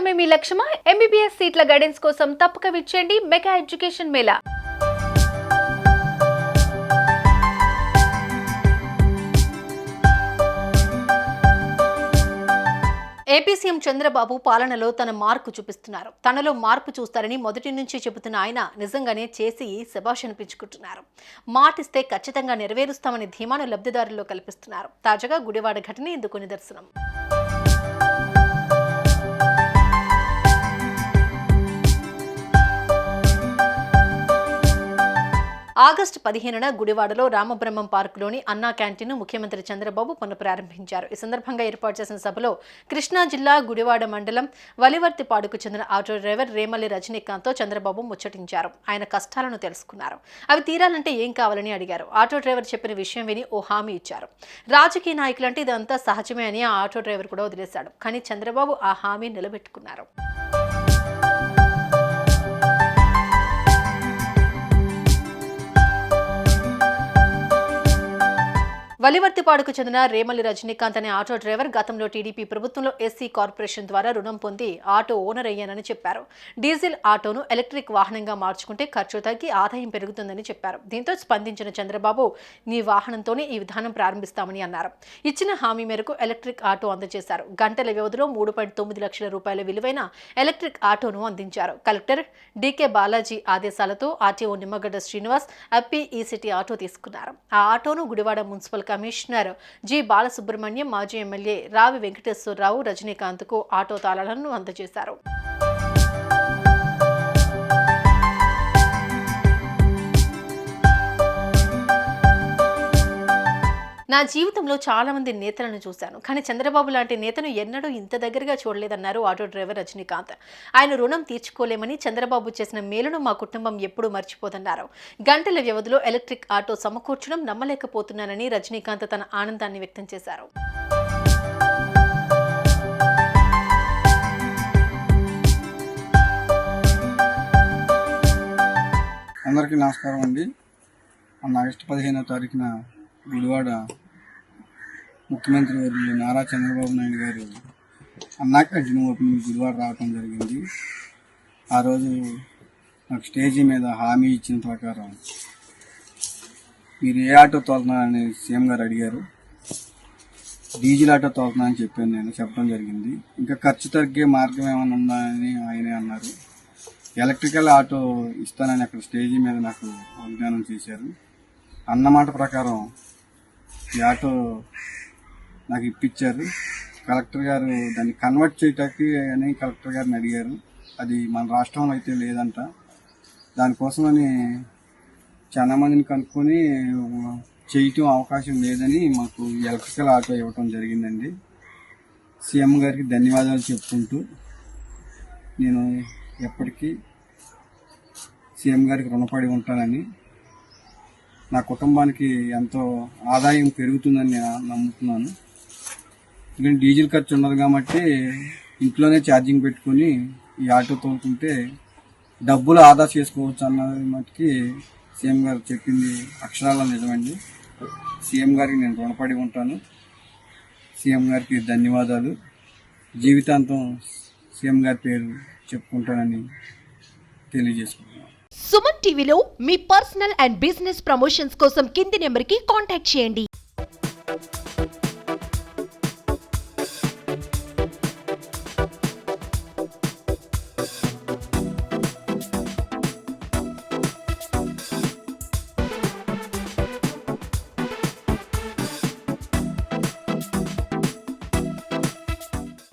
చదవడమే మీ లక్ష్యమా? MBBS సీట్ల guidance కోసం తప్పక విచ్చేయండి mega education mela. AP CM Chandrababu పాలనలో తన మార్పు చూపిస్తున్నారు. తనలో మార్పు చూస్తారని మొదటి నుంచి చెబుతున్న ఆయన నిజంగానే చేసి శభాష్ అనిపించుకుంటున్నారు. మాటిస్తే ఖచ్చితంగా నెరవేరుస్తామని ధీమాను లబ్ధిదారుల్లో కల్పిస్తున్నారు. తాజాగా గుడివాడ ఘటన ఇందుకు నిదర్శనం. ఆగస్టు 15న గుడివాడలో రామబ్రహ్మం పార్కులోని అన్నా క్యాంటీన్ను ముఖ్యమంత్రి చంద్రబాబు పునఃప్రారంభించారు. ఈ సందర్భంగా ఏర్పాటు చేసిన సభలో కృష్ణా జిల్లా గుడివాడ మండలం వలివర్తిపాడుకు చెందిన ఆటో డ్రైవర్ రేమల్లి రజనీకాంత్తో చంద్రబాబు ముచ్చటించారు. ఆయన కష్టాలను తెలుసుకున్నారు. అవి తీరాలంటే ఏం కావాలని అడిగారు. ఆటో డ్రైవర్ చెప్పిన విషయం విని ఓ హామీ ఇచ్చారు. రాజకీయ నాయకులంటే ఇదంతా సహజమే అని ఆ ఆటో డ్రైవర్ కూడా వదిలేశాడు. కానీ చంద్రబాబు ఆ హామీ నిలబెట్టుకున్నారు. వలివర్తిపాడుకు చెందిన రేమల్లి రజనీకాంత్ అనే ఆటో డ్రైవర్ గతంలో టీడీపీ ప్రభుత్వంలో ఎస్సీ కార్పొరేషన్ ద్వారా రుణం పొంది ఆటో ఓనర్ అయ్యానని చెప్పారు. డీజిల్ ఆటోను ఎలక్ట్రిక్ వాహనంగా మార్చుకుంటే ఖర్చు తగ్గి ఆదాయం పెరుగుతుందని చెప్పారు. దీంతో స్పందించిన చంద్రబాబు నీ వాహనంతోనే ఈ విధానం ప్రారంభిస్తామని అన్నారు. ఇచ్చిన హామీ మేరకు ఎలక్ట్రిక్ ఆటో అందజేశారు. గంటల వ్యవధిలో 3.9 లక్షల రూపాయల విలువైన ఎలక్ట్రిక్ ఆటోను అందించారు. కలెక్టర్ డీకే బాలాజీ ఆదేశాలతో ఆర్టీఓ నిమ్మగడ్డ శ్రీనివాస్ అప్పి ఈసిటీ ఆటో తీసుకున్నారు. ఆ ఆటోను Gudivada municipal commissioner G Balasubrahmanyam, మాజీ ఎమ్మెల్యే రావి వెంకటేశ్వరరావు రజనీకాంత్కు ఆటో తాళాలను అందజేశారు. నా జీవితంలో చాలా మంది నేతలను చూశాను, కానీ చంద్రబాబు లాంటి నేతను ఎన్నడూ ఇంత దగ్గరగా చూడలేదన్నారు ఆటో డ్రైవర్ రజనీకాంత్. ఆయన రుణం తీర్చుకోలేమని, చంద్రబాబు చేసిన మేలును మా కుటుంబం ఎప్పుడూ మర్చిపోతున్నారు. గంటల వ్యవధిలో ఎలక్ట్రిక్ ఆటో సమకూర్చడం నమ్మలేకపోతున్నానని రజనీకాంత్ తన ఆనందాన్ని వ్యక్తం చేశారు. అందరికీ నమస్కారం అండి. ఆగస్టు 15వ తారీఖున గుడివాడ ముఖ్యమంత్రి వర్యులు నారా చంద్రబాబు నాయుడు గారు అన్నా క్యాంటీన్ ఓపెనింగ్ గుడివాడ రావడం జరిగింది. ఆ రోజు నాకు స్టేజీ మీద హామీ ఇచ్చిన ప్రకారం మీరు ఏ ఆటో తోలుతున్నారని సీఎం గారు అడిగారు. డీజిల్ ఆటో తోలుతున్నా అని చెప్పడం జరిగింది. ఇంకా ఖర్చు తగ్గే మార్గం ఏమైనా ఉందా అని ఆయనే అన్నారు. ఎలక్ట్రికల్ ఆటో ఇస్తానని అక్కడ స్టేజీ మీద నాకు వాగ్దానం చేశారు. అన్నమాట ప్రకారం ఈ ఆటో నాకు ఇప్పించారు. కలెక్టర్ గారు దాన్ని కన్వర్ట్ చేయటానికి అని కలెక్టర్ గారిని అడిగారు. అది మన రాష్ట్రంలో అయితే లేదంట. దానికోసమని చాలా మందిని కనుక్కొని చేయటం అవకాశం లేదని మాకు ఎలక్ట్రికల్ ఆటో ఇవ్వటం జరిగిందండి. సీఎం గారికి ధన్యవాదాలు చెప్పుకుంటూ నేను ఎప్పటికీ సీఎం గారికి రుణపడి ఉంటానని, నా కుటుంబానికి ఎంతో ఆదాయం పెరుగుతుందని నేను నమ్ముతున్నాను. ఎందుకంటే డీజిల్ ఖర్చు ఉండదు కాబట్టి ఇంట్లోనే ఛార్జింగ్ పెట్టుకుని ఈ ఆటో తోలుకుంటే డబ్బులు ఆదా చేసుకోవచ్చు అన్నది మటుకి సీఎం గారు చెప్పింది అక్షరాల నిజమండి. సీఎం గారికి నేను రుణపడి ఉంటాను. సీఎం గారికి ధన్యవాదాలు. జీవితాంతం సీఎం గారి పేరు చెప్పుకుంటానని తెలియజేసుకుంటున్నాను. సుమన్ టీవీలో మీ పర్సనల్ అండ్ బిజినెస్ ప్రమోషన్స్ కోసం కింది నెంబర్కి కాంటాక్ట్ చేయండి.